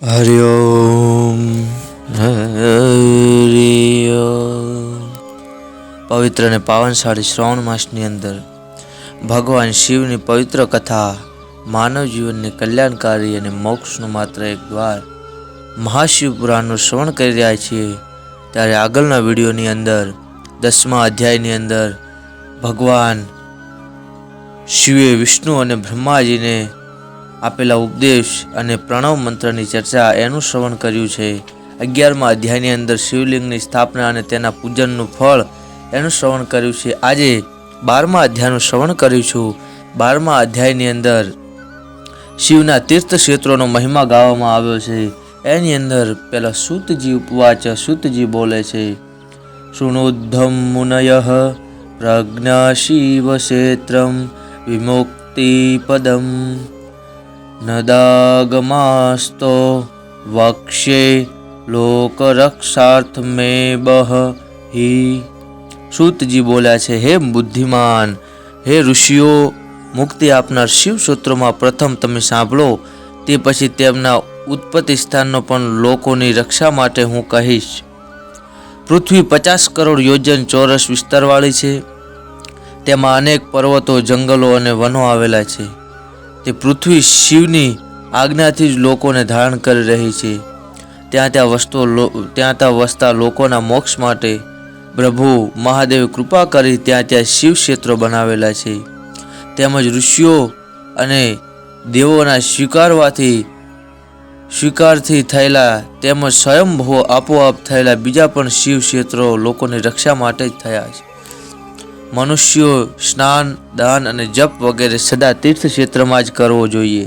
हरि ओम हरि ओम। पवित्र ने पावनशाળી શ્રાવણ માસની અંદર ભગવાન શિવની પવિત્ર કથા માનવ જીવનને કલ્યાણકારી અને મોક્ષનું માત્ર એક દ્વાર મહાશિવ પુરાણનું શ્રવણ કરી રહ્યા છીએ। ત્યારે આગળના વિડીયોની અંદર 10મા અધ્યાયની અંદર ભગવાન શિવે વિષ્ણુ અને બ્રહ્માજીને આપેલા ઉપદેશ અને પ્રણવ મંત્રની ચર્ચા એનું શ્રવણ કર્યું છે। 11મા અધ્યાયની અંદર શિવલિંગની સ્થાપના અને તેના પૂજનનું ફળ એનું શ્રવણ કર્યું છે। આજે 12મા અધ્યાયનું શ્રવણ કરીશું। 12મા અધ્યાયની અંદર શિવના તીર્થ ક્ષેત્રોનો મહિમા ગાવામાં આવ્યો છે। એની અંદર પહેલા સૂતજી ઉપવાચ સૂતજી બોલે છે, શૃણુદ્ધમ મુનયઃ પ્રજ્ઞા શિવ ક્ષેત્રમ વિમુક્તિ પદમ નદાગમાસ્તો વક્ષ્યે લોકરક્ષાર્થમે બહિ। સૂતજી બોલ્યા છે, હે બુદ્ધિમાન, હે ઋષિઓ, મુક્તિ આપનાર શિવ સૂત્રોમાં પ્રથમ તમે સાંભળો, તે પછી તેમના ઉત્પત્તિ સ્થાનનો પણ લોકોની રક્ષા માટે હું કહીશ। પૃથ્વી 50 કરોડ યોજન ચોરસ વિસ્તારવાળી છે। તેમાં અનેક પર્વતો, જંગલો અને વનો આવેલા છે। તે પૃથ્વી શિવની આજ્ઞાથી જ લોકોને ધારણ કરી રહી છે। ત્યાં વસતા લોકોના મોક્ષ માટે પ્રભુ મહાદેવે કૃપા કરી ત્યાં શિવ ક્ષેત્રો બનાવેલા છે। તેમજ ઋષિઓ અને દેવોના સ્વીકારથી થયેલા તેમજ સ્વયંભૂ આપોઆપ થયેલા બીજા પણ શિવ ક્ષેત્રો લોકોની રક્ષા માટે જ થયા છે। મનુષ્યો સ્નાન, દાન અને જપ વગેરે સદા તીર્થ ક્ષેત્રમાં જ કરવો જોઈએ,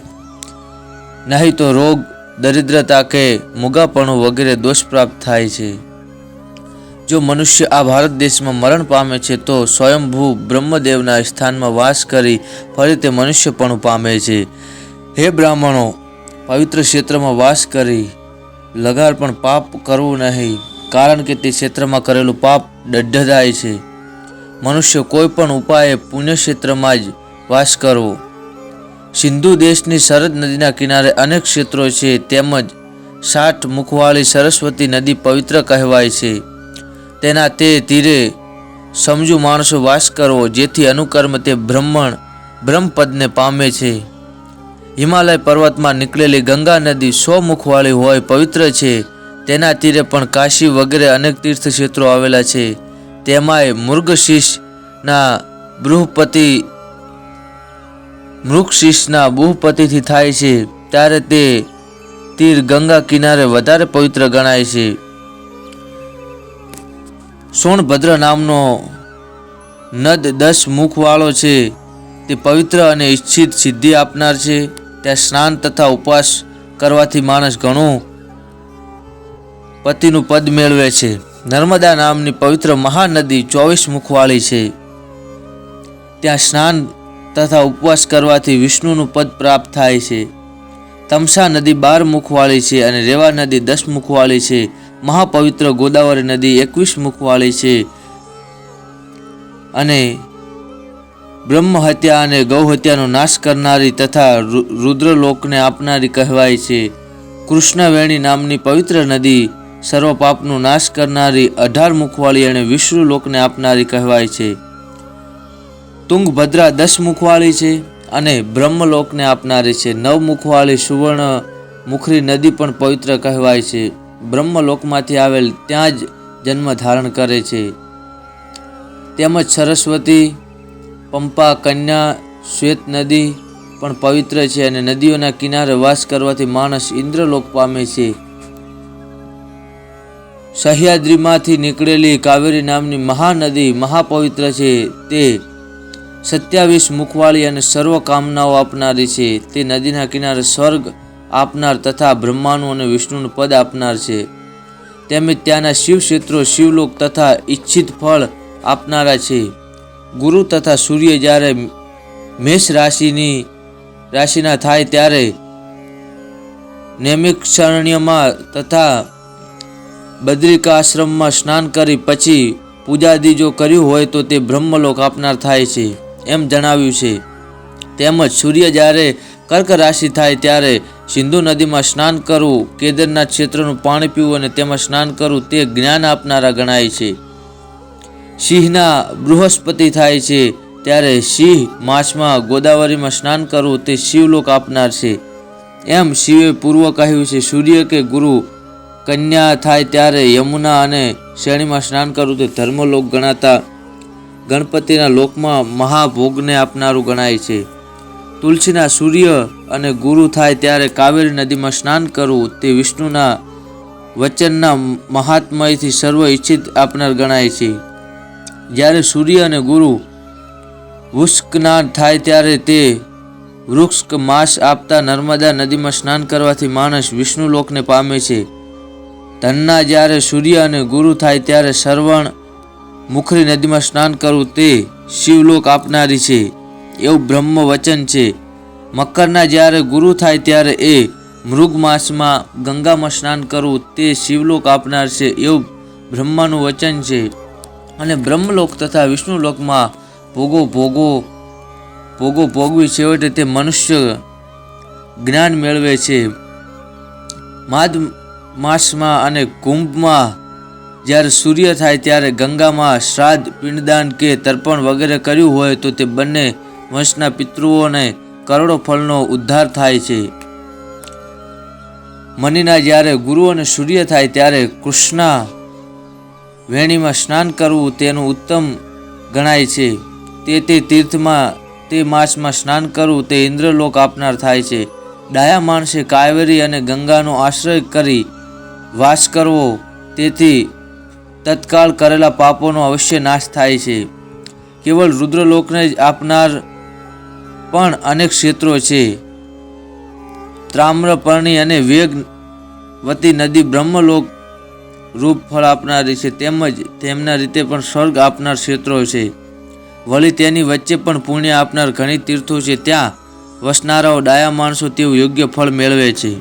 નહીં તો રોગ, દરિદ્રતા કે મૂંગાપણું વગેરે દોષ પ્રાપ્ત થાય છે। જો મનુષ્ય આ ભારત દેશમાં મરણ પામે છે તો સ્વયંભૂ બ્રહ્મદેવના સ્થાનમાં વાસ કરી ફરી તે મનુષ્યપણું પામે છે। હે બ્રાહ્મણો, પવિત્ર ક્ષેત્રમાં વાસ કરી લગાર પણ પાપ કરવું નહીં, કારણ કે તે ક્ષેત્રમાં કરેલું પાપ દંડદાય છે। મનુષ્ય કોઈ પણ ઉપાયે પુણ્ય ક્ષેત્રમાં જ વાસ કરવો। સિંધુ દેશની સરદ નદીના કિનારે અનેક ક્ષેત્રો છે, તેમજ 60 મુખવાળી સરસ્વતી નદી પવિત્ર કહેવાય છે। તેના તે તીરે સમજુ માણસો વાસ કરવો, જેથી અનુકર્મ તે બ્રહ્મપદને પામે છે। હિમાલય પર્વતમાં નીકળેલી ગંગા નદી 100 મુખવાળી હોય પવિત્ર છે। તેના તીરે પણ કાશી વગેરે અનેક તીર્થ ક્ષેત્રો આવેલા છે। તેમાંય મૃગશીર્ષના બૃહસ્પતિથી થાય છે, ત્યારે તે તીર ગંગા કિનારે વધારે પવિત્ર ગણાય છે। સોનભદ્ર નામનો નદ 10 મુખવાળો છે, તે પવિત્ર અને ઈચ્છિત સિદ્ધિ આપનાર છે। ત્યાં સ્નાન તથા ઉપવાસ કરવાથી માણસ ઘણું પતિનું પદ મેળવે છે। નર્મદા નામની પવિત્ર મહાનદી 24 મુખવાળી છે। ત્યાં સ્નાન તથા ઉપવાસ કરવાથી વિષ્ણુનું પદ પ્રાપ્ત થાય છે। તમસા નદી 12 મુખવાળી છે અને રેવા નદી 10 મુખવાળી છે। મહાપવિત્ર ગોદાવરી નદી 21 મુખવાળી છે અને બ્રહ્મ હત્યા અને ગૌ હત્યાનો નાશ કરનારી તથા રુદ્રલોકને આપનારી કહેવાય છે। કૃષ્ણવેણી નામની પવિત્ર નદી સર્વ પાપનો નાશ કરનારી 18 મુખવાળી અને વિષ્ણુલોકને આપનારી કહેવાય છે। તુંગભદ્રા 10 મુખવાળી છે અને બ્રહ્મલોકને આપનારી છે। 9 મુખવાળી સુવર્ણ મુખરી નદી પણ પવિત્ર કહેવાય છે। બ્રહ્મલોકમાંથી આવેલ ત્યાં જ જન્મ ધારણ કરે છે। તેમજ સરસ્વતી, પંપા, કન્યા, શ્વેત નદી પણ પવિત્ર છે અને નદીઓના કિનારે વાસ કરવાથી માણસ ઇન્દ્રલોક પામે છે। સહ્યાદ્રીમાંથી નીકળેલી કાવેરી નામની મહાનદી મહાપવિત્ર છે। તે 27 મુખવાળી અને સર્વ કામનાઓ આપનારી છે। તે નદીના કિનારે સ્વર્ગ આપનાર તથા બ્રહ્માનું અને વિષ્ણુનું પદ આપનાર છે। તેમજ ત્યાંના શિવ ક્ષેત્રો શિવલોક તથા ઈચ્છિત ફળ આપનારા છે। ગુરુ તથા સૂર્ય જ્યારે મેષ રાશિના થાય ત્યારે નૈમિષારણ્યમાં તથા બદ્રિકાશ્રમમાં સ્નાન કરી પછી પૂજાદી જો કર્યું હોય તો તે બ્રહ્મલોક આપનાર થાય છે, એમ જણાવ્યું છે। તેમજ સૂર્ય જ્યારે કર્ક રાશિ થાય ત્યારે સિંધુ નદીમાં સ્નાન કરવું, કેદારનાથ ક્ષેત્રનું પાણી પીવું અને તેમાં સ્નાન કરવું તે જ્ઞાન આપનારા ગણાય છે. સિંહના બૃહસ્પતિ થાય છે ત્યારે સિંહ માસમાં ગોદાવરીમાં સ્નાન કરવું તે શિવલોક આપનાર છે. એમ શિવે પૂર્વ કહ્યું છે. સૂર્ય કે ગુરુ કન્યા થાય ત્યારે યમુના અને શ્રેણીમાં સ્નાન કરવું તે ધર્મલોક ગણાતા ગણપતિના લોકમાં મહાભોગને આપનારું ગણાય છે. તુલસીના સૂર્ય અને ગુરુ થાય ત્યારે કાવેરી નદીમાં સ્નાન કરવું તે વિષ્ણુના વચનના મહાત્મયથી સર્વ ઈચ્છિત આપનાર ગણાય છે. જ્યારે સૂર્ય અને ગુરુ વૃષ્કના થાય ત્યારે તે વૃક્ષ માસ આપતા નર્મદા નદીમાં સ્નાન કરવાથી માણસ વિષ્ણુ લોકને પામે છે. ધનના જ્યારે સૂર્ય અને ગુરુ થાય ત્યારે શ્રવણ મુખરી નદીમાં સ્નાન કરવું તે શિવલોક આપનારી છે એવું બ્રહ્મ વચન છે. મકરના જ્યારે ગુરુ થાય ત્યારે એ મૃગ માસમાં ગંગામાં સ્નાન કરવું તે શિવલોક આપનાર છે એવું બ્રહ્માનું વચન છે. અને બ્રહ્મલોક તથા વિષ્ણુલોકમાં ભોગો ભોગવી છેવટે તે મનુષ્ય જ્ઞાન મેળવે છે. માઘ માસમાં અને કુંભમાં જ્યારે સૂર્ય થાય ત્યારે ગંગામાં શ્રાદ્ધ, પિંડદાન કે તર્પણ વગેરે કર્યું હોય તો તે બંને વંશના પિતૃઓને કરોડો ફળનો ઉદ્ધાર થાય છે. મનીના જ્યારે ગુરુ અને સૂર્ય થાય ત્યારે કૃષ્ણા વેણીમાં સ્નાન કરવું તેનું ઉત્તમ ગણાય છે. તે તીર્થમાં તે માસમાં સ્નાન કરવું તે ઇન્દ્રલોક આપનાર થાય છે. ડાયા માણસે કાવેરી અને ગંગાનો આશ્રય કરી વાસ કરવો તેથી તત્કાળ કરેલા પાપોનો અવશ્ય નાશ થાય છે. કેવળ રુદ્રલોકને જ આપનાર પણ અનેક ક્ષેત્રો છે. તામ્રપર્ણી અને વેગવતી નદી બ્રહ્મલોક રૂપ ફળ આપનારી છે તેમજ તેમના રીતે પણ સ્વર્ગ આપનાર ક્ષેત્રો છે. વળી તેની વચ્ચે પણ પુણ્ય આપનાર ઘણી તીર્થો છે. ત્યાં વસનારાઓ ડાયા માણસો તેવું યોગ્ય ફળ મેળવે છે.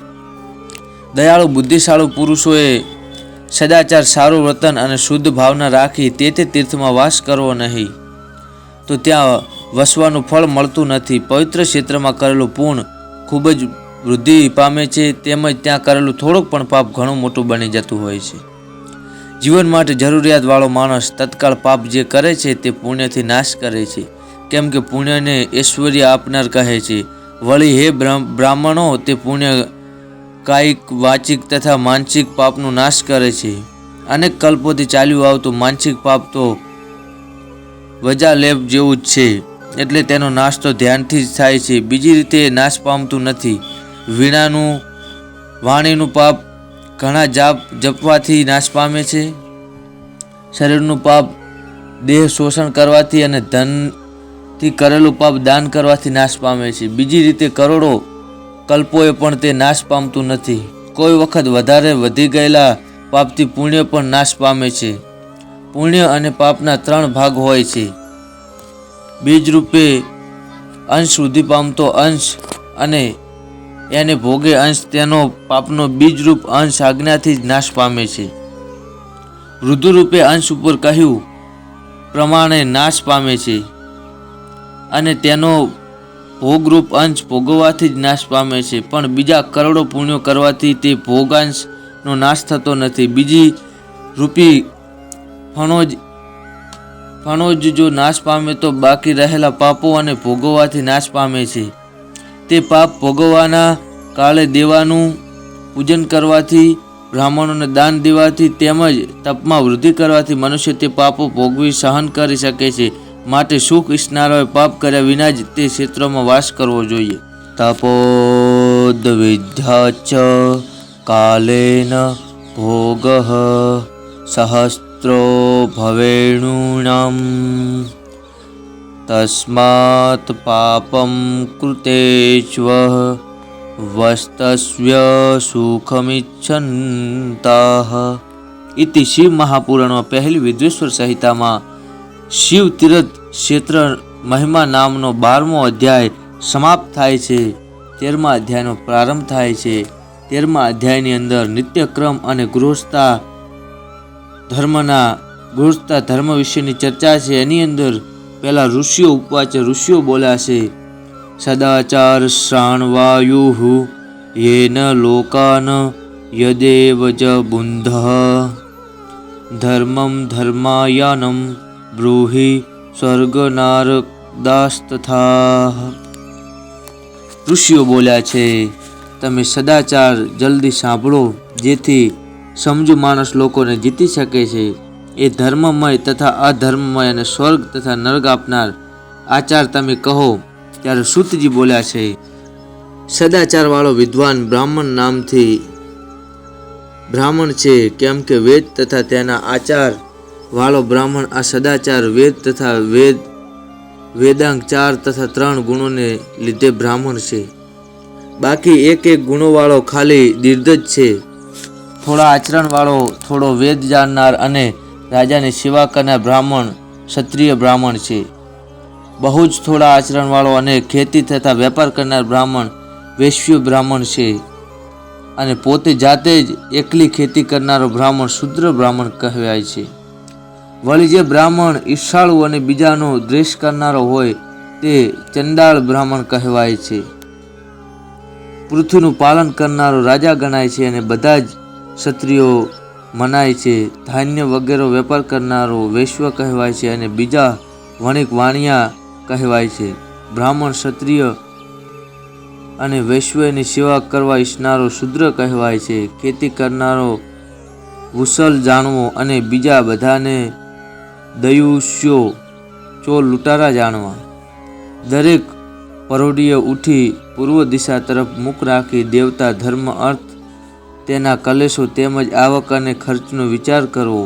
દયાળુ બુદ્ધિશાળુ પુરુષોએ સદાચાર, સારું વર્તન અને શુદ્ધ ભાવના રાખી તે તીર્થમાં વાસ કરવો નહીં તો ત્યાં વસવાનું ફળ મળતું નથી. પવિત્ર ક્ષેત્રમાં કરેલું પુણ્ય ખૂબ જ વૃદ્ધિ પામે છે તેમજ ત્યાં કરેલું થોડુંક પણ પાપ ઘણું મોટું બની જતું હોય છે. જીવન માટે જરૂરિયાતવાળો માણસ તત્કાળ પાપ જે કરે છે તે પુણ્યથી નાશ કરે છે, કેમ કે પુણ્યને ઐશ્વર્ય આપનાર કહે છે. વળી હે બ્રાહ્મણો, તે પુણ્ય કાયિક, વાચિક તથા માનસિક પાપનો નાશ કરે છે. અનેક કલ્પોથી ચાલ્યું આવતું માનસિક પાપ તો વજાલેપ જેવું જ છે, એટલે તેનો નાશ તો ધ્યાનથી જ થાય છે, બીજી રીતે નાશ પામતું નથી. વાણીનું પાપ ઘણા જપવાથી નાશ પામે છે. શરીરનું પાપ દેહ શોષણ કરવાથી અને ધનથી કરેલું પાપ દાન કરવાથી નાશ પામે છે. બીજી રીતે કરોડો કલ્પોએ પણ તે નાશ પામતું નથી. કોઈ વખત વધારે વધી ગયેલા પાપથી પુણ્ય પણ નાશ પામે છે. પુણ્ય અને પાપના 3 ભાગ હોય છે. બીજ રૂપે અંશ વૃદ્ધિ પામતો અંશ અને એને ભોગે અંશ તેનો પાપનો બીજરૂપ અંશ આજ્ઞાથી જ નાશ પામે છે. વૃદ્ધિ રૂપે અંશ ઉપર કહ્યું પ્રમાણે નાશ પામે છે અને તેનો ભોગરૂપ અંશ ભોગવવાથી જ નાશ પામે છે. પણ બીજા કરોડો પુણ્યો કરવાથી તે ભોગાંશનો નાશ થતો નથી. બીજી રૂપી ફણોજ જો નાશ પામે તો બાકી રહેલા પાપો અને ભોગવવાથી નાશ પામે છે. તે પાપ ભોગવવાના કાળે દેવાનું પૂજન કરવાથી, બ્રાહ્મણોને દાન દેવાથી તેમજ તપમાં વૃદ્ધિ કરવાથી મનુષ્ય તે પાપો ભોગવી સહન કરી શકે છે. માટે સુખ ઈચ્છનારાઓએ પાપ કર્યા વિના જ તે ક્ષેત્રોમાં વાસ કરવો જોઈએ. તપોદ વિદ્યાચ કાલેન ભોગ સહસ્ત્રો ભવેણુણામ તસ્માત પાપમ કૃતેષ્વ વસ્તસ્ય સુખમિચ્છન્તાઃ. ઇતિ શિવ મહાપુરાણમાં પહેલી વિદ્વેશ્વર સંહિતામાં શિવ તીર્થ ક્ષેત્ર મહિમા નામનો 12મો અધ્યાય સમાપ્ત થાય છે. 13મા અધ્યાયનો પ્રારંભ થાય છે. 13મા અધ્યાયની અંદર નિત્યક્રમ અને ગૃહસ્થ ધર્મ વિશેની ચર્ચા છે. એની અંદર પહેલા ઋષિઓ ઉપવાચ, ઋષિઓ બોલ્યા છે. સદાચાર શ્રાણવાયુઃ યેન લોકાન યદેવ જ બુંધ ધર્મં ધર્માયાનમ બ્રૂહિ સ્વર્ગનારદાસ્તથા. ઋષિઓ બોલ્યા છે, તમે સદાચાર જલ્દી સાંભળો, જેથી સમજુ માણસ લોકોને જીતી શકે છે. એ ધર્મમય તથા અધર્મમય અને સ્વર્ગ તથા નરક આપનાર આચાર તમે કહો. ત્યારે સૂતજી બોલ્યા છે, સદાચાર વાળો વિદ્વાન બ્રાહ્મણ નામથી બ્રાહ્મણ છે, કેમ કે વેદ તથા તેના આચાર વાળો બ્રાહ્મણ આ સદાચાર વેદ તથા વેદાંગ 4 તથા 3 ગુણોને લીધે બ્રાહ્મણ છે. બાકી એક ગુણો વાળો ખાલી નિર્દજ છે. થોડા આચરણ વાળો, થોડો વેદ જાણનાર અને રાજાની સેવા કરનાર બ્રાહ્મણ ક્ષત્રિય બ્રાહ્મણ છે. બહુ જ થોડા આચરણ વાળો અને ખેતી તથા વેપાર કરનાર બ્રાહ્મણ વૈશ્ય બ્રાહ્મણ છે. અને પોતે જાતે જ એકલી ખેતી કરનારો બ્રાહ્મણ શુદ્ર બ્રાહ્મણ કહેવાય છે. વળી જે બ્રાહ્મણ ઈર્ષાળુ અને બીજાનો દ્વેષ કરનારો હોય તે ચંડાળ બ્રાહ્મણ કહેવાય છે. પૃથ્વીનું પાલન કરનારો રાજા ગણાય છે અને બધા જ ક્ષત્રિયો મનાય છે. ધાન્ય વગેરે વેપાર કરનારો વૈશ્ય કહેવાય છે અને બીજા વણિક વાણિયા કહેવાય છે. બ્રાહ્મણ ક્ષત્રિય અને વૈશ્યની સેવા કરવા ઈચ્છનારો શુદ્ર કહેવાય છે. ખેતી કરનારો વૃષલ જાણવો અને બીજા બધાને દયુષ્યો ચોર લૂંટારા જાણવા. દરેક પરોઢીએ ઉઠી પૂર્વ દિશા તરફ મુખ રાખી દેવતા, ધર્મ, અર્થ, તેના કલેશો તેમજ આવક અને ખર્ચનો વિચાર કરવો.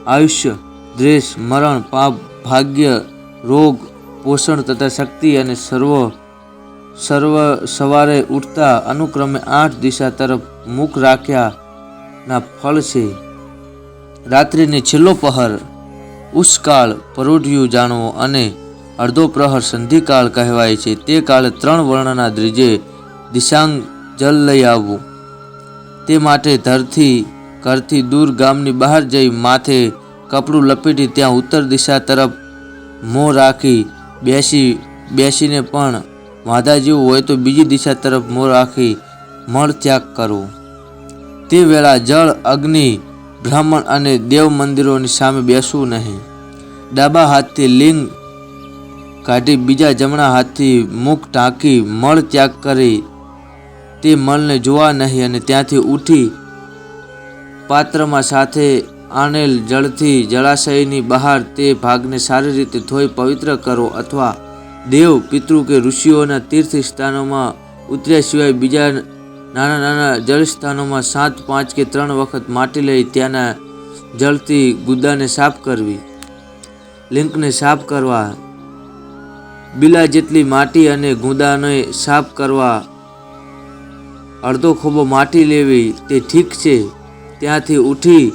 આયુષ્ય, દ્વેષ, મરણ, પાપ, ભાગ્ય, રોગ, પોષણ તથા શક્તિ અને સવારે ઉઠતા અનુક્રમે 8 દિશા તરફ મુખ રાખ્યાના ફળ છે. રાત્રિને છેલ્લો પહર ઉષકાળ પરોઢિયું જાણવો અને અડધો પ્રહર સંધિકાળ કહેવાય છે. તે કાળે 3 વર્ણના દ્વિજે દિશાંગ જલ લઈ આવવું. તે માટે ઘરથી દૂર ગામની બહાર જઈ માથે કપડું લપેટી ત્યાં ઉત્તર દિશા તરફ મોં રાખી બેસીને પણ વાંધા જેવું હોય તો બીજી દિશા તરફ મોં રાખી મળ ત્યાગ કરવો. તે વેળા જળ, અગ્નિ, બ્રાહ્મણ અને દેવ મંદિરોની સામે બેસવું નહીં. ડાબા હાથથી લિંગ કાઢી બીજા જમણા હાથથી મુખ ઢાંકી મળ ત્યાગ કરી તે મળને જોવા નહીં અને ત્યાંથી ઉઠી પાત્રમાં સાથે આણેલ જળથી જળાશયની બહાર તે ભાગને સારી રીતે ધોઈ પવિત્ર કરો. અથવા દેવ, પિતૃ કે ઋષિઓના તીર્થ સ્થાનોમાં ઉતર્યા સિવાય બીજા નાના નાના જળ સ્થાનોમાં 7, 5 કે 3 વખત માટી લઈ ત્યાંના જળથી ગુદાને સાફ કરવી, લિંકને સાફ કરવા, બિલા જેટલી માટી અને ગુદાને સાફ કરવા. અડધો ખોબો માટી લેવી તે ઠીક છે. ત્યાંથી ઉઠી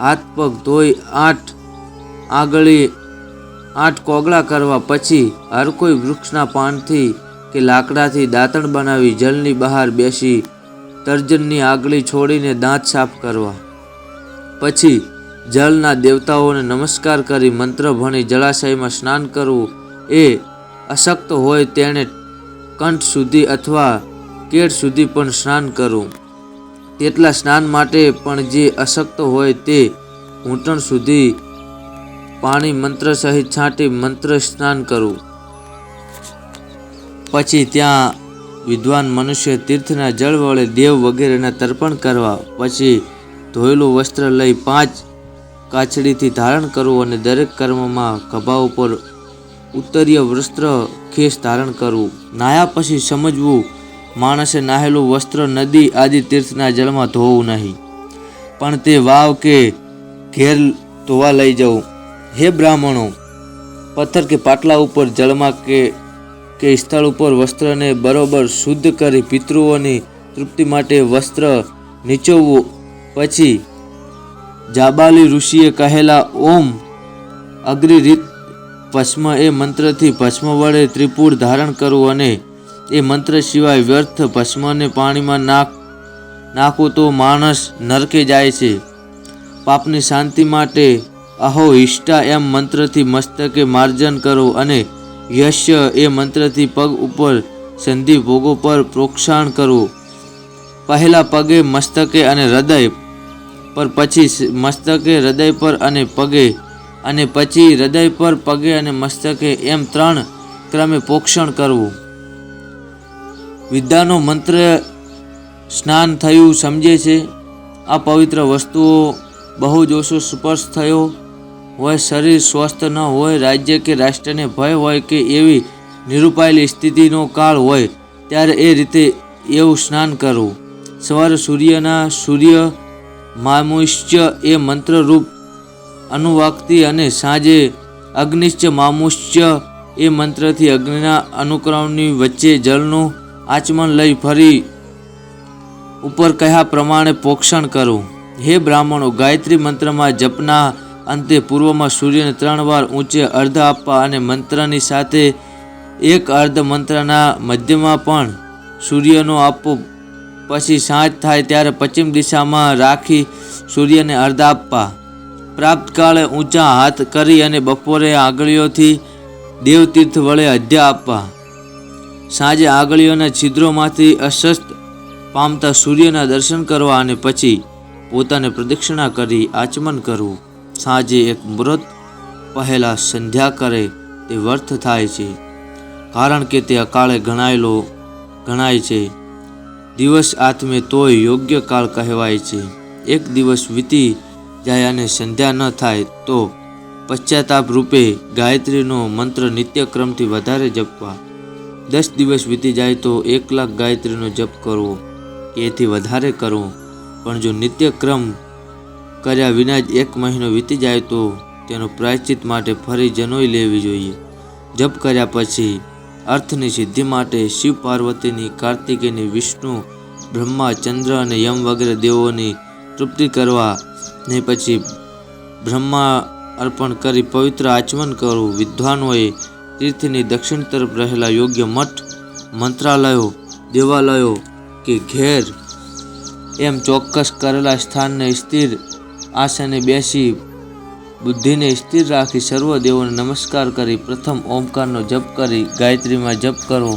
હાથ પગ ધોઈ 8 કોગળા કરવા. પછી હર કોઈ વૃક્ષના પાનથી કે લાકડાથી દાંતણ બનાવી જલની બહાર બેસી તર્જનની આગળી છોડીને દાંત સાફ કરવા. પછી જલના દેવતાઓને નમસ્કાર કરી મંત્ર ભણી જળાશયમાં સ્નાન કરવું. એ અશક્ત હોય તેણે કંઠ સુધી અથવા કેડ સુધી પણ સ્નાન કરવું. તેટલા સ્નાન માટે પણ જે અશક્ત હોય તે ઘૂંટણ સુધી પાણી મંત્ર સહિત છાંટી મંત્ર સ્નાન કરવું. પછી ત્યાં વિદ્વાન મનુષ્ય તીર્થના જળ વડે દેવ વગેરેના તર્પણ કરવા. પછી ધોયેલું વસ્ત્ર લઈ 5 કાછડીથી ધારણ કરવું અને દરેક કર્મમાં ખભા ઉપર ઉત્તરીય વસ્ત્ર ખેસ ધારણ કરવું. નાહ્યા પછી સમજવું, માણસે નાહેલું વસ્ત્ર નદી આદિ તીર્થના જળમાં ધોવું નહીં, પણ તે વાવ કે ઘેર ધોવા લઈ જવું. હે બ્રાહ્મણો, પથ્થર કે પાટલા ઉપર જળમાં કે સ્થળ ઉપર વસ્ત્રને બરોબર શુદ્ધ કરી પિતૃઓની તૃપ્તિ માટે વસ્ત્ર નીચોવવું. પછી જાબાલી ઋષિએ કહેલા ઓમ અગ્નિરીત ભસ્મ એ મંત્રથી ભસ્મ વડે ત્રિપુર ધારણ કરવું અને એ મંત્ર સિવાય વ્યર્થ ભસ્મને પાણીમાં નાખવું તો માણસ નરકે જાય છે. પાપની શાંતિ માટે અહો હિષ્ટા એમ મંત્રથી મસ્તકે માર્જન કરો અને યશ્ય એ મંત્રથી પગ ઉપર સંધિ ભોગો પર પ્રોક્ષણ કરવું. પહેલા પગે, મસ્તકે અને હૃદય પર, પછી મસ્તકે, હૃદય પર અને પગે, અને પછી હૃદય પર, પગે અને મસ્તકે, એમ 3 ક્રમે પોક્ષણ કરવું. વિદ્યાનો મંત્ર સ્નાન થયું સમજે છે. આ પવિત્ર વસ્તુઓ બહુ જ ઓછો સ્પર્શ થયો હોય, શરીર સ્વસ્થ ન હોય, રાજ્ય કે રાષ્ટ્રને ભય હોય કે એવી નિરૂપાયેલી સ્થિતિનો કાળ હોય ત્યારે એ રીતે એવું સ્નાન કરવું. સવારે સૂર્ય મામુષ્ય એ મંત્રરૂપ અનુવાક્તિ અને સાંજે અગ્નિશ્ચ મામુષ્ય એ મંત્રથી અગ્નિના અનુક્રમની વચ્ચે જળનું આચમન લઈ ફરી ઉપર કહ્યા પ્રમાણે પોક્ષણ કરવું. હે બ્રાહ્મણો, ગાયત્રી મંત્રમાં જપના અંતે પૂર્વમાં સૂર્યને 3 વાર ઊંચે અર્ધ આપવા અને મંત્રની સાથે એક અર્ધ મંત્રના મધ્યમાં પણ સૂર્યનો આપવો. પછી સાંજ થાય ત્યારે પશ્ચિમ દિશામાં રાખી સૂર્યને અર્ધ આપવા. પ્રાપ્તકાળે ઊંચા હાથ કરી અને બપોરે આંગળીઓથી દેવતીર્થ વડે અધ્યા આપવા. સાંજે આંગળીઓના છિદ્રોમાંથી અસ્ત પામતા સૂર્યના દર્શન કરવા અને પછી પોતાને પ્રદક્ષિણા કરી આચમન કરવું. સાંજે એક મુહૂર્ત પહેલા સંધ્યા કરે તે વ્યર્થ થાય છે, કારણ કે તે અકાળે ગણાય છે. દિવસ આથમે તોય યોગ્ય કાળ કહેવાય છે. એક દિવસ વીતી જાય અને સંધ્યા ન થાય તો પશ્ચાતાપ રૂપે ગાયત્રીનો મંત્ર નિત્યક્રમથી વધારે જપવા. 10 દિવસ વીતી જાય તો 1 લાખ ગાયત્રીનો જપ કરવો કે એથી વધારે કરવો. પણ જો નિત્યક્રમ કર્યા વિના જ 1 મહિનો વીતી જાય તો તેનો પ્રાયશ્ચિત માટે ફરી જનોઈ લેવી જોઈએ. જપ કર્યા પછી અર્થની સિદ્ધિ માટે શિવ પાર્વતીની, કાર્તિકેયની, વિષ્ણુ, બ્રહ્મા, ચંદ્ર અને યમ વગેરે દેવોની તૃપ્તિ કરવા ને પછી બ્રહ્મા અર્પણ કરી પવિત્ર આચમન કરવું. વિદ્વાનોએ તીર્થની દક્ષિણ તરફ રહેલા યોગ્ય મઠ, મંત્રાલયો, દેવાલયો કે ઘેર એમ ચોક્કસ કરેલા સ્થાનને સ્થિર આસને બેસી બુદ્ધિને સ્થિર રાખી સર્વ દેવોને નમસ્કાર કરી પ્રથમ ઓમકારનો જપ કરી ગાયત્રીમાં જપ કરવો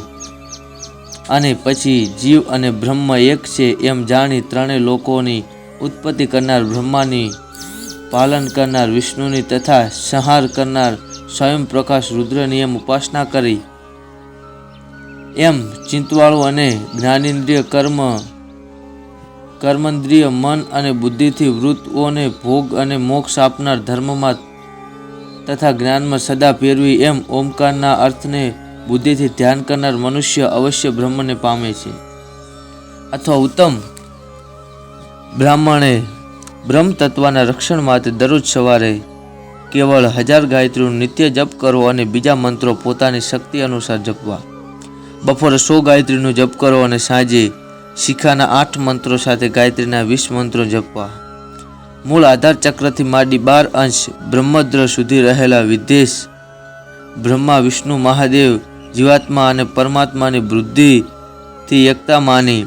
અને પછી જીવ અને બ્રહ્મ એક છે એમ જાણી 3 લોકોની ઉત્પત્તિ કરનાર બ્રહ્માની, પાલન કરનાર વિષ્ણુની તથા સંહાર કરનાર સ્વયં પ્રકાશ રુદ્રની એમ ઉપાસના કરી. એમ ચિંતવાળું અને જ્ઞાનેન્દ્રિય કર્મેન્દ્રિય મન અને બુદ્ધિથી વૃત્તિઓને ભોગ અને મોક્ષ આપનાર ધર્મમાં તથા જ્ઞાનમાં સદા ફેરવી એમ ઓમકારના અર્થને બુદ્ધિથી ધ્યાન કરનાર મનુષ્ય અવશ્ય બ્રહ્મને પામે છે. અથવા ઉત્તમ બ્રાહ્મણે બ્રહ્મ તત્વના રક્ષણ માટે દરરોજ સવારે કેવળ 1000 ગાયત્રીનો નિત્ય જપ કરવો અને બીજા મંત્રો પોતાની શક્તિ અનુસાર જપવા. બપોરે 100 ગાયત્રીનો જપ કરો અને સાંજે શિખાના 8 મંત્રો સાથે ગાયત્રીના 20 મંત્રો જપવા. મૂળ આધાર ચક્રથી માંડી 12 અંશ બ્રહ્મદ્ર સુધી રહેલા વિદેશ બ્રહ્મા, વિષ્ણુ, મહાદેવ, જીવાત્મા અને પરમાત્માની બુદ્ધિથી એકતા માની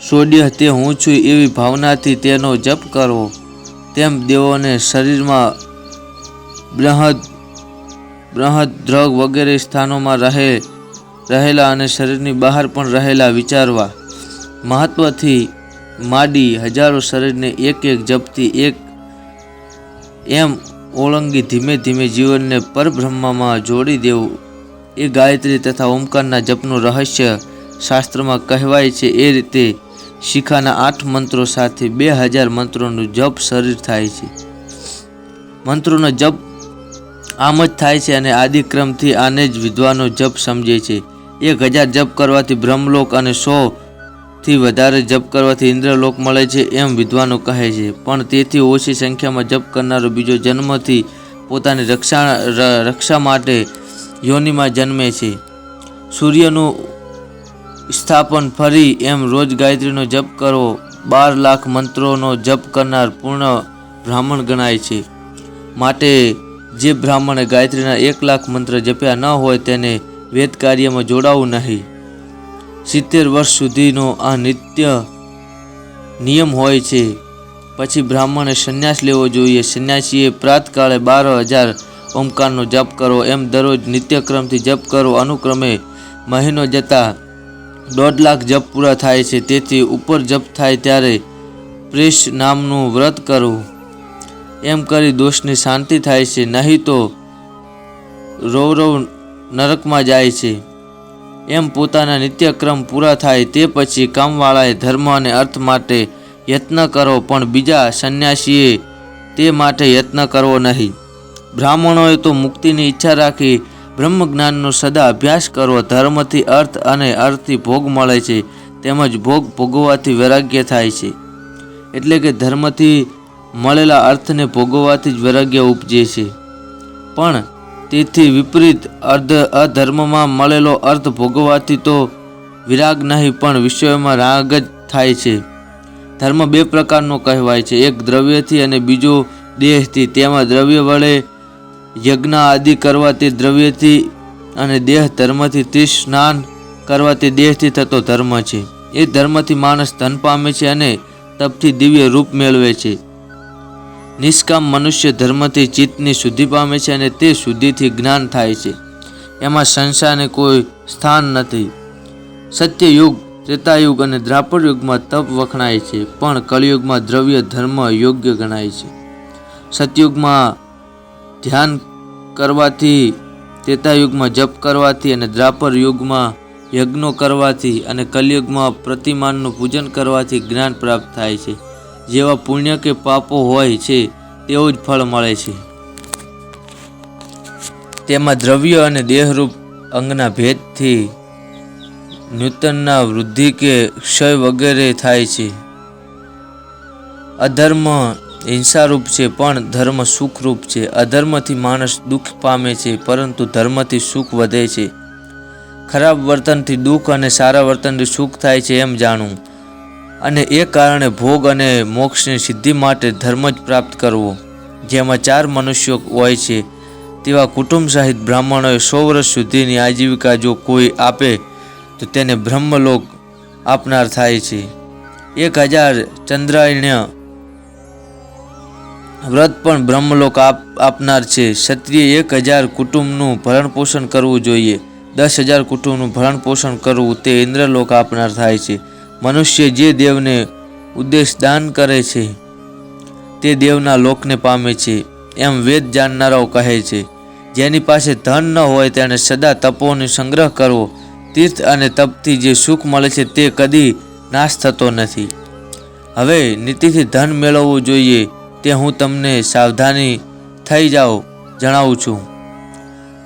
સોડ્ય તે હું છું એવી ભાવનાથી તેનો જપ કરવો. તેમ દેવોને શરીરમાં બૃહદ દ્રગ વગેરે સ્થાનોમાં રહેલા અને શરીરની બહાર પણ રહેલા વિચારવા. મહત્વથી માંડી હજારો શરીરને એક જપથી એક એમ ઓળંગી ધીમે ધીમે જીવનને પરબ્રહ્મમાં જોડી દેવું એ ગાયત્રી તથા ઓમકારના જપનું રહસ્ય શાસ્ત્રમાં કહેવાય છે. એ રીતે શિખાના 8 મંત્રો સાથે 2000 મંત્રોનું જપ શરીર થાય છે. મંત્રોનો જપ આમ જ થાય છે અને આદિક્રમથી આને જ વિદ્વાનો જપ સમજે છે. 1000 જપ કરવાથી બ્રહ્મલોક અને 100થી વધારે જપ કરવાથી ઇન્દ્રલોક મળે છે એમ વિદ્વાનો કહે છે. પણ તેથી ઓછી સંખ્યામાં જપ કરનારો બીજો જન્મથી પોતાની રક્ષા માટે યોનિમાં જન્મે છે. સૂર્યનું સ્થાપન ફરી એમ રોજ ગાયત્રીનો જપ કરવો. 12 લાખ મંત્રોનો જપ કરનાર પૂર્ણ બ્રાહ્મણ ગણાય છે. માટે જે બ્રાહ્મણે ગાયત્રીના 1 લાખ મંત્ર જપ્યા ન હોય તેને વેદ કાર્યમાં જોડાવું નહીં. 70 વર્ષ સુધીનો આ નિત્ય નિયમ હોય છે. પછી બ્રાહ્મણે સંન્યાસ લેવો જોઈએ. સંન્યાસીએ પ્રાતકાળે 12,000 ઓમકારનો જપ કરવો. એમ દરરોજ નિત્યક્રમથી જપ કરવો. અનુક્રમે મહિનો જતાં 1.5 લાખ જપ પૂરા થાય છે. તેથી ઉપર જપ થાય ત્યારે પ્રેષ નામનું વ્રત કરવું. એમ કરી દોષની શાંતિ થાય છે, નહીં તો રૌરવ નરકમાં જાય છે. એમ પોતાના નિત્યક્રમ પૂરા થાય તે પછી કામવાળાએ ધર્મ અને અર્થ માટે યત્ન કરો, પણ બીજા સંન્યાસીએ તે માટે યત્ન કરવો નહીં. બ્રાહ્મણોએ તો મુક્તિની ઈચ્છા રાખી બ્રહ્મજ્ઞાનનો સદા અભ્યાસ કરવો. ધર્મથી અર્થ અને અર્થથી ભોગ મળે છે, તેમજ ભોગ ભોગવવાથી વૈરાગ્ય થાય છે. એટલે કે ધર્મથી મળેલા અર્થને ભોગવવાથી જ વૈરાગ્ય ઉપજે છે. પણ તેથી વિપરીત અધર્મમાં મળેલો અર્થ ભોગવવાથી તો વિરાગ નહીં પણ વિષયોમાં રાગ જ થાય છે. ધર્મ 2 પ્રકારનો કહેવાય છે, એક દ્રવ્યથી અને બીજો દેહથી. તેમાં દ્રવ્ય વડે યજ્ઞ આદિ કરવા તે દ્રવ્યથી અને દેહ ધર્મથી. તીર્થ સ્નાન કરવા તે દેહથી થતો ધર્મ છે. એ ધર્મથી માણસ ધન પામે છે અને તપથી દિવ્ય રૂપ મેળવે છે. નિષ્કામ મનુષ્ય ધર્મથી ચિત્તની શુદ્ધિ પામે છે અને તે શુદ્ધિથી જ્ઞાન થાય છે. એમાં સંસારને કોઈ સ્થાન નથી. સત્યયુગ, ત્રેતાયુગ અને દ્વાપર યુગમાં તપ વખણાય છે, પણ કળિયુગમાં દ્રવ્ય ધર્મ યોગ્ય ગણાય છે. સતયુગમાં ધ્યાન કરવાથી, ત્રેતાયુગમાં જપ કરવાથી અને દ્વાપર યુગમાં યજ્ઞો કરવાથી અને કલિયુગમાં પ્રતિમાનનું પૂજન કરવાથી જ્ઞાન પ્રાપ્ત થાય છે. જેવા પુણ્ય કે પાપો હોય છે તેવું જ ફળ મળે છે. તેમાં દ્રવ્ય અને દેહરૂપ અંગના ભેદથી નૂતનના વૃદ્ધિ કે ક્ષય વગેરે થાય છે. અધર્મ હિંસારૂપ છે, પણ ધર્મ સુખરૂપ છે. અધર્મથી માણસ દુઃખ પામે છે, પરંતુ ધર્મથી સુખ વધે છે. ખરાબ વર્તનથી દુઃખ અને સારા વર્તનથી સુખ થાય છે એમ જાણવું. અને એ કારણે ભોગ અને મોક્ષની સિદ્ધિ માટે ધર્મ જ પ્રાપ્ત કરવો. જેમાં 4 મનુષ્યો હોય છે તેવા કુટુંબ સહિત બ્રાહ્મણોએ 100 વર્ષ સુધીની આજીવિકા જો કોઈ આપે તો તેને બ્રહ્મલોક આપનાર થાય છે. 1000 ચંદ્રાયણ વ્રત પણ બ્રહ્મલોક આપનાર છે. ક્ષત્રિય 1000 કુટુંબનું ભરણ પોષણ કરવું જોઈએ. 10,000 કુટુંબનું ભરણ પોષણ કરવું તે ઇન્દ્રલોક આપનાર થાય છે. મનુષ્ય જે દેવને ઉદ્દેશ દાન કરે છે તે દેવના લોકને પામે છે, એમ વેદ જાણનારાઓ કહે છે. જેની પાસે ધન ન હોય તેણે સદા તપોનો સંગ્રહ કરવો. તીર્થ અને તપથી જે સુખ મળે છે તે કદી નાશ થતો નથી. હવે નીતિથી ધન મેળવવું જોઈએ તે હું તમને સાવધાની થઈ જાઓ જણાવું છું.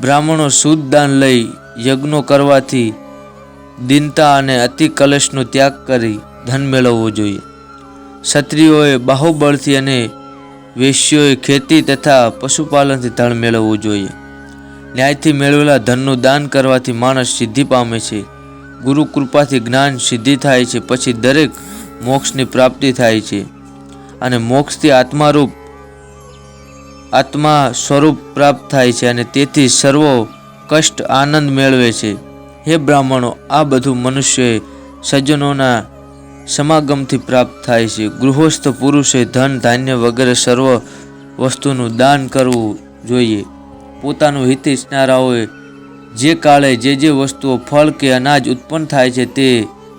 બ્રાહ્મણો શુદ્ધ દાન લઈ યજ્ઞો કરવાથી દીનતા અને અતિ કલેશનો ત્યાગ કરી ધન મેળવવું જોઈએ. ક્ષત્રિયોએ બાહુબળથી અને વૈશ્યોએ ખેતી તથા પશુપાલનથી ધન મેળવવું જોઈએ. ન્યાયથી મેળવેલા ધનનું દાન કરવાથી માણસ સિદ્ધિ પામે છે. ગુરુ કૃપાથી જ્ઞાન સિદ્ધિ થાય છે, પછી દરેક મોક્ષની પ્રાપ્તિ થાય છે અને મોક્ષથી આત્મા સ્વરૂપ પ્રાપ્ત થાય છે અને તેથી સર્વો કષ્ટ આનંદ મેળવે છે. હે બ્રાહ્મણો, આ બધું મનુષ્ય સજ્જનોના સમાગમથી પ્રાપ્ત થાય છે. ગૃહસ્થ પુરુષે ધન ધાન્ય વગેરે સર્વ વસ્તુનું દાન કરવું જોઈએ. પોતાનું હિત ઈચ્છનારાઓએ જે કાળે જે વસ્તુઓ ફળ કે અનાજ ઉત્પન્ન થાય છે તે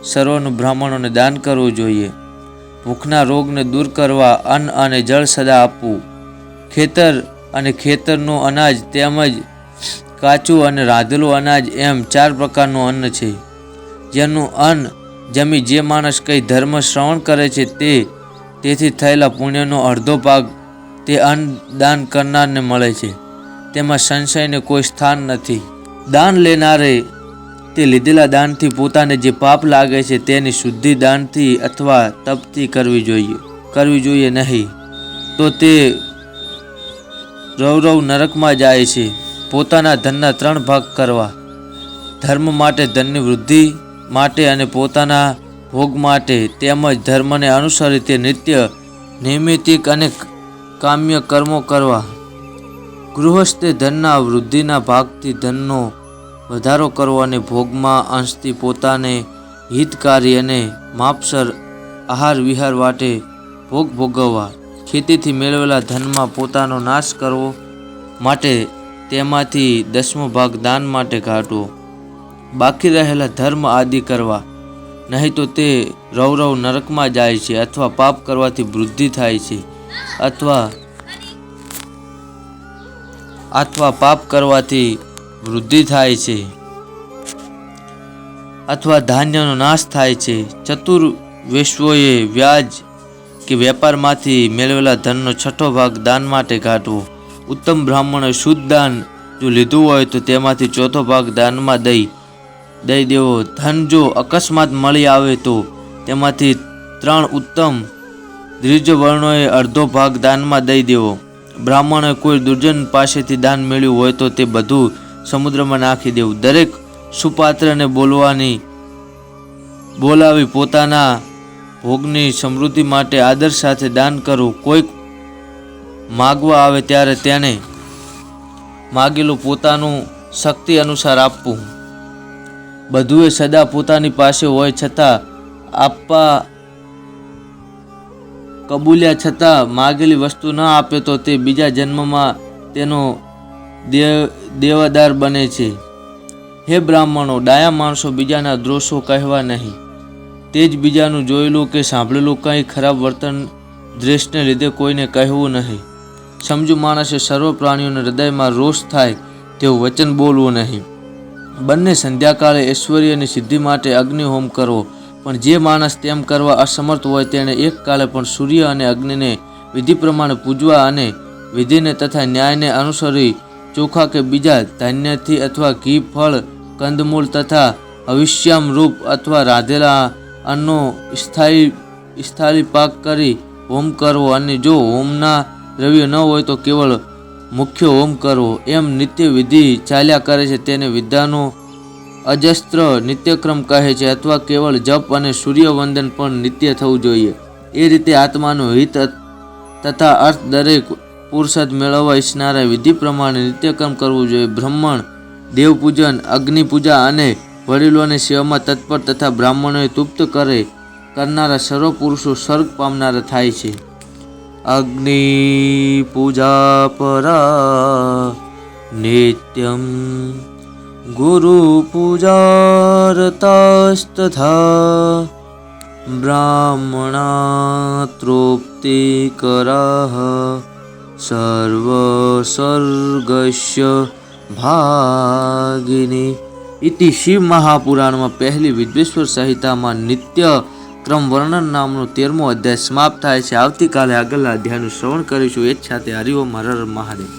સર્વનું બ્રાહ્મણોને દાન કરવું જોઈએ. ભૂખના રોગને દૂર કરવા અન્ન અને જળ સદા આપવું. ખેતર અને ખેતરનું અનાજ તેમજ કાચું અને રાંધેલું અનાજ એમ 4 પ્રકારનું અન્ન છે. જેનું અન્ન જમી જે માણસ કઈ ધર્મ શ્રવણ કરે છે તેથી થયેલા પુણ્યનો અડધો ભાગ તે અન્ન દાન કરનારને મળે છે. તેમાં સંશયને કોઈ સ્થાન નથી. દાન લેનારે તે લીધેલા દાનથી પોતાને જે પાપ લાગે છે તેની શુદ્ધિ દાનથી અથવા તપથી કરવી જોઈએ નહીં, તો તે રૌરવ નરકમાં જાય છે. પોતાના ધનના 3 ભાગ કરવા: ધર્મ માટે, ધનની વૃદ્ધિ માટે અને પોતાના ભોગ માટે. તેમજ ધર્મને અનુસરી તે નિત્ય નૈમિત્તિક અને કામ્ય કર્મો કરવા. ગૃહસ્થે ધનના વૃદ્ધિના ભાગથી ધનનો વધારો કરવો અને ભોગમાં અંશથી પોતાને હિતકારી અને માપસર આહાર વિહાર વાટે ભોગ ભોગવવા. ખેતીથી મેળવેલા ધનમાં પોતાનો નાશ કરવો માટે તેમાંથી 10મો ભાગ દાન માટે કાઢવો. બાકી રહેલા ધર્મ આદિ કરવા, નહીં તો તે રવ નરકમાં જાય છે, અથવા પાપ કરવાથી વૃદ્ધિ થાય છે, અથવા પાપ કરવાથી વૃદ્ધિ થાય છે, અથવા ધાન્યનો નાશ થાય છે. ચતુર વેશ્યોએ વ્યાજ કે વેપારમાંથી મેળવેલા ધનનો 6ઠો ભાગ દાન માટે કાઢવો. ઉત્તમ બ્રાહ્મણોએ શુદ્ધ દાન જો લીધું હોય તો તેમાંથી 4થો ભાગ દાનમાં દઈ દેવો. ધન જો અકસ્માત મળી આવે તો તેમાંથી 3 ઉત્તમ દ્વિજવર્ણોએ અડધો ભાગ દાનમાં દઈ દેવો. બ્રાહ્મણોએ કોઈ દુર્જન પાસેથી દાન મેળવ્યું હોય તો તે બધું સમુદ્રમાં નાખી દેવું. દરેક સુપાત્રને બોલાવી પોતાના ભોગની સમૃદ્ધિ માટે આદર સાથે દાન કરવું. કોઈક માગવા આવે ત્યારે તેને માગેલું પોતાનું શક્તિ અનુસાર આપવું. બધુએ સદા પોતાની પાસે હોય છતાં આપવા કબૂલ્યા છતાં માગેલી વસ્તુ ન આપે તો તે બીજા જન્મમાં તેનો દેવાદાર બને છે. હે બ્રાહ્મણો, ડાયા માણસો બીજાના દોષો કહેવા નહીં. તે જ બીજાનું જોયેલું કે સાંભળેલું કંઈ ખરાબ વર્તન દ્વેષને લીધે કોઈને કહેવું નહીં. સમજુ માણસે સર્વ પ્રાણીઓના હૃદયમાં રોષ થાય તેવું વચન બોલવું નહીં. બંને સંધ્યાકાળે ઐશ્વર્ય અને સિદ્ધિ માટે અગ્નિહોમ કરવો. પણ જે માણસ તેમ કરવા અસમર્થ હોય તેણે એક કાળે પણ સૂર્ય અને અગ્નિને વિધિ પ્રમાણે પૂજવા અને વિધિને તથા ન્યાયને અનુસરી ચોખા કે બીજા ધાન્યથી અથવા ઘી, ફળ, કંદમૂળ તથા હવિષ્યામ રૂપ અથવા રાંધેલા અન્નો સ્થાયી પાક કરી હોમ કરવો. અને જો હોમના દ્રવ્ય ન હોય તો કેવળ મુખ્ય હોમ કરવો. એમ નિત્ય વિધિ ચાલ્યા કરે છે તેને વિદ્યાનો અજસ્ત્ર નિત્યક્રમ કહે છે. અથવા કેવળ જપ અને સૂર્યવંદન પણ નિત્ય થવું જોઈએ. એ રીતે આત્માનું હિત તથા અર્થ દરેક પુરુષાર્થ મેળવવા ઈચ્છનારા વિધિ પ્રમાણે નિત્યક્રમ કરવું જોઈએ. બ્રાહ્મણ દેવપૂજન, અગ્નિપૂજા અને વડીલોની સેવામાં તત્પર તથા બ્રાહ્મણોને તુપ્ત કરનારા સર્વ પુરુષો સ્વર્ગ પામનારા થાય છે. અગ્નિ પૂજા પરા નિત્યમ ગુરુ પૂજારતાસ્તથા બ્રાહ્મણા તૃપ્તિકરાઃ સર્વસર્ગસ્ય ભાગિની. ઇતિ શિવ મહાપુરાણમાં પહેલી વિદ્વેશ્વર સંહિતામાં નિત્ય ક્રમ વર્ણન નામનો 13મો અધ્યાય સમાપ્ત થાય છે. આવતીકાલે આગળના અધ્યાયનું શ્રવણ કરીશું. એ જ સાથે હરિઓમ હર હર મહાદેવ.